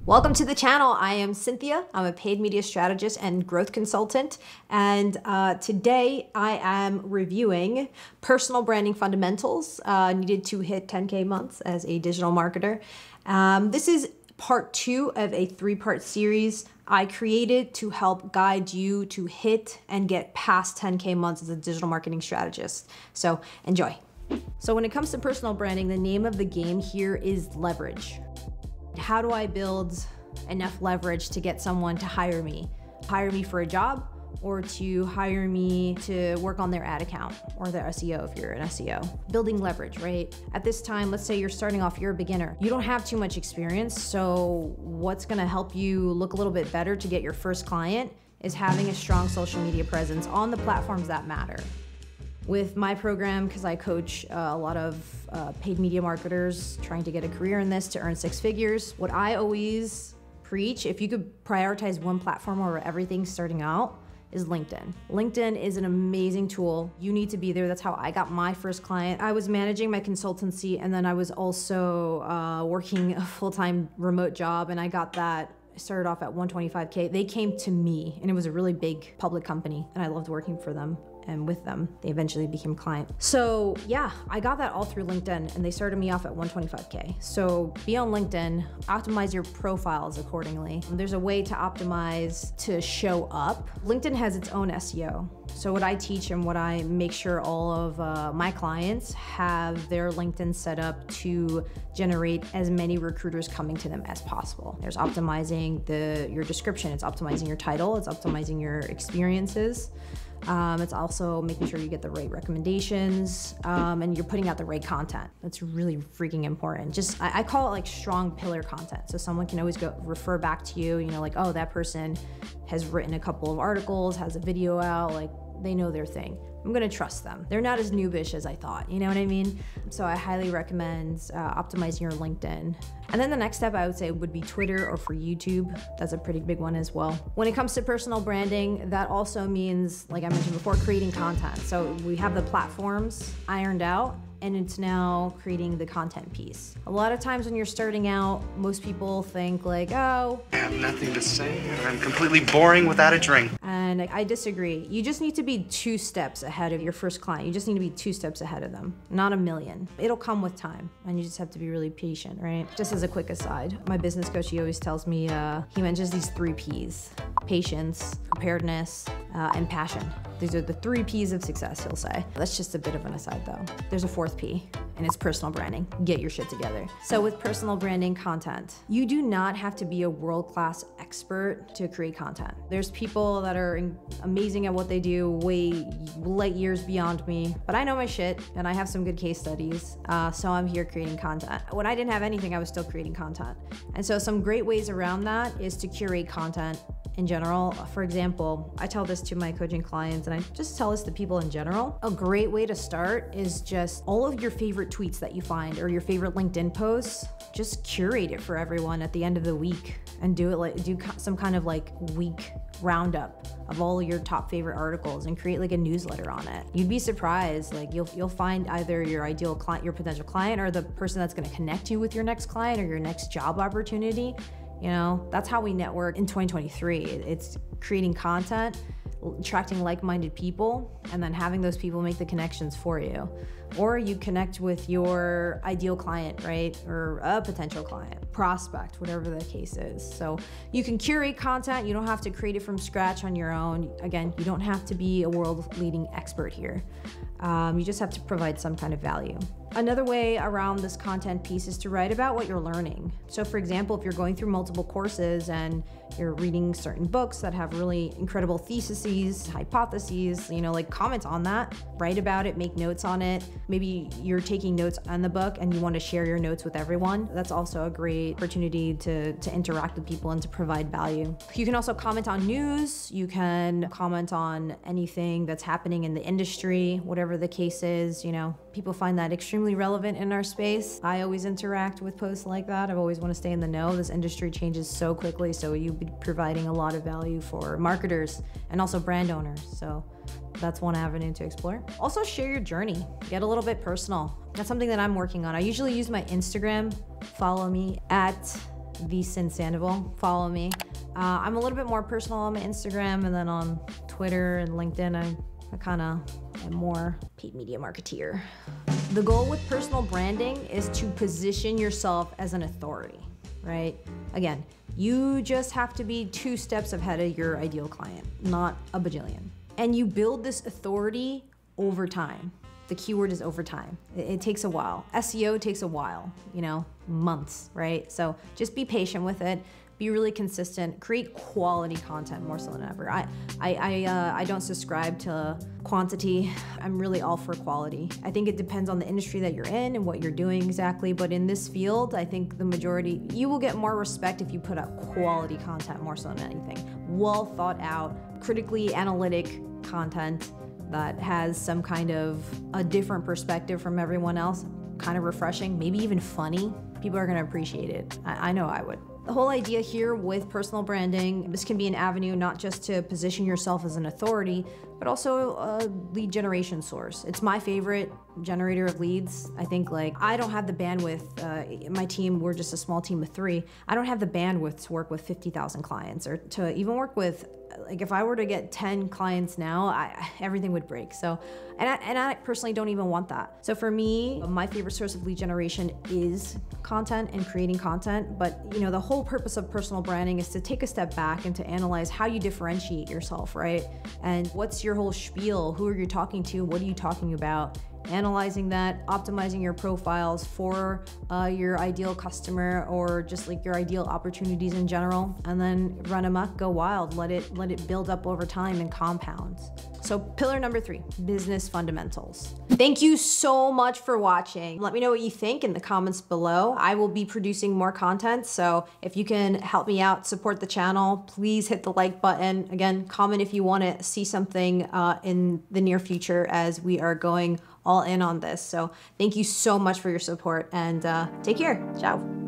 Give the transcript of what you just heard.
Welcome to the channel. I am Cynthia. I'm a paid media strategist and growth consultant. And today I am reviewing personal branding fundamentals needed to hit 10K months as a digital marketer. This is part 2 of a 3-part series I created to help guide you to hit and get past 10K months as a digital marketing strategist. So enjoy. So when it comes to personal branding, the name of the game here is leverage. How do I build enough leverage to get someone to hire me? Hire me for a job, or to hire me to work on their ad account or their SEO if you're an SEO. Building leverage, right? At this time, let's say you're starting off, you're a beginner. You don't have too much experience, so what's gonna help you look a little bit better to get your first client is having a strong social media presence on the platforms that matter. With my program, because I coach a lot of paid media marketers trying to get a career in this to earn 6 figures, what I always preach, if you could prioritize one platform over everything starting out, is LinkedIn. LinkedIn is an amazing tool. You need to be there. That's how I got my first client. I was managing my consultancy, and then I was also working a full-time remote job, and I got that. I started off at 125K. They came to me, and it was a really big public company, and I loved working for them and with them. They eventually became a client. So yeah, I got that all through LinkedIn, and they started me off at 125K. So be on LinkedIn, optimize your profiles accordingly. There's a way to optimize to show up. LinkedIn has its own SEO. So what I teach and what I make sure all of my clients have their LinkedIn set up to generate as many recruiters coming to them as possible. There's optimizing your description, it's optimizing your title, it's optimizing your experiences. It's also making sure you get the right recommendations and you're putting out the right content. That's really freaking important. I call it like strong pillar content. So someone can always go refer back to you, like, oh, that person has written a couple of articles, has a video out, like they know their thing. I'm gonna trust them. They're not as noobish as I thought, you know what I mean? So I highly recommend optimizing your LinkedIn. And then the next step I would say would be Twitter or for YouTube. That's a pretty big one as well. When it comes to personal branding, that also means, like I mentioned before, creating content. So we have the platforms ironed out, and it's now creating the content piece. A lot of times when you're starting out, most people think like, oh, I have nothing to say, and I'm completely boring without a drink. And I disagree. You just need to be 2 steps ahead of your first client. You just need to be 2 steps ahead of them, not a million. It'll come with time, and you just have to be really patient, right? Just as a quick aside, my business coach, he always tells me, he mentions these 3 Ps: patience, preparedness, and passion. These are the 3 Ps of success, he'll say. That's just a bit of an aside though. There's a 4th P, and it's personal branding. Get your shit together. So with personal branding content, you do not have to be a world-class expert to create content. There's people that are amazing at what they do, way light years beyond me, but I know my shit, and I have some good case studies, so I'm here creating content. When I didn't have anything, I was still creating content. And so some great ways around that is to curate content in general. For example, I tell this to my coaching clients, and I just tell this to people in general. A great way to start is just all of your favorite tweets that you find or your favorite LinkedIn posts, just curate it for everyone at the end of the week and do some kind of like week roundup of all of your top favorite articles and create like a newsletter on it. You'd be surprised, like you'll find either your ideal client, your potential client, or the person that's gonna connect you with your next client or your next job opportunity. That's how we network in 2023. It's creating content, attracting like-minded people, and then having those people make the connections for you. Or you connect with your ideal client, right? Or a potential client, prospect, whatever the case is. So you can curate content. You don't have to create it from scratch on your own. Again, you don't have to be a world-leading expert here. You just have to provide some kind of value. Another way around this content piece is to write about what you're learning. So for example, if you're going through multiple courses and you're reading certain books that have really incredible theses, hypotheses, like comment on that, write about it, make notes on it. Maybe you're taking notes on the book and you want to share your notes with everyone. That's also a great opportunity to interact with people and to provide value. You can also comment on news. You can comment on anything that's happening in the industry, whatever the case is. People find that extremely relevant in our space. I always interact with posts like that. I always want to stay in the know. This industry changes so quickly, so you'll be providing a lot of value for marketers and also brand owners. So that's one avenue to explore. Also share your journey, get a little bit personal. That's something that I'm working on. I usually use my Instagram. Follow me at the Sin Sandoval. Follow me. I'm a little bit more personal on my Instagram, and then on Twitter and LinkedIn, I kind of am more paid media marketeer. The goal with personal branding is to position yourself as an authority, right? Again, you just have to be 2 steps ahead of your ideal client, not a bajillion. And you build this authority over time. The keyword is over time. It takes a while. SEO takes a while, months, right? So just be patient with it. Be really consistent. Create quality content more so than ever. I don't subscribe to quantity. I'm really all for quality. I think it depends on the industry that you're in and what you're doing exactly. But in this field, I think the majority, you will get more respect if you put out quality content more so than anything. Well thought out, critically analytic content that has some kind of a different perspective from everyone else, kind of refreshing, maybe even funny. People are gonna appreciate it. I know I would. The whole idea here with personal branding, this can be an avenue not just to position yourself as an authority, but also a lead generation source. It's my favorite generator of leads. I think I don't have the bandwidth, my team, we're just a small team of 3. I don't have the bandwidth to work with 50,000 clients or to even work with, if I were to get 10 clients now, everything would break. So, and I personally don't even want that. So for me, my favorite source of lead generation is content and creating content. But the whole purpose of personal branding is to take a step back and to analyze how you differentiate yourself, right? And what's your whole spiel? Who are you talking to? What are you talking about? Analyzing that, optimizing your profiles for your ideal customer or just your ideal opportunities in general, and then run amok, go wild, let it build up over time and compound. So pillar number 3, business fundamentals. Thank you so much for watching. Let me know what you think in the comments below. I will be producing more content, so if you can help me out, support the channel, please hit the like button. Again, comment if you want to see something in the near future as we are going all in on this. So thank you so much for your support, and take care. Ciao.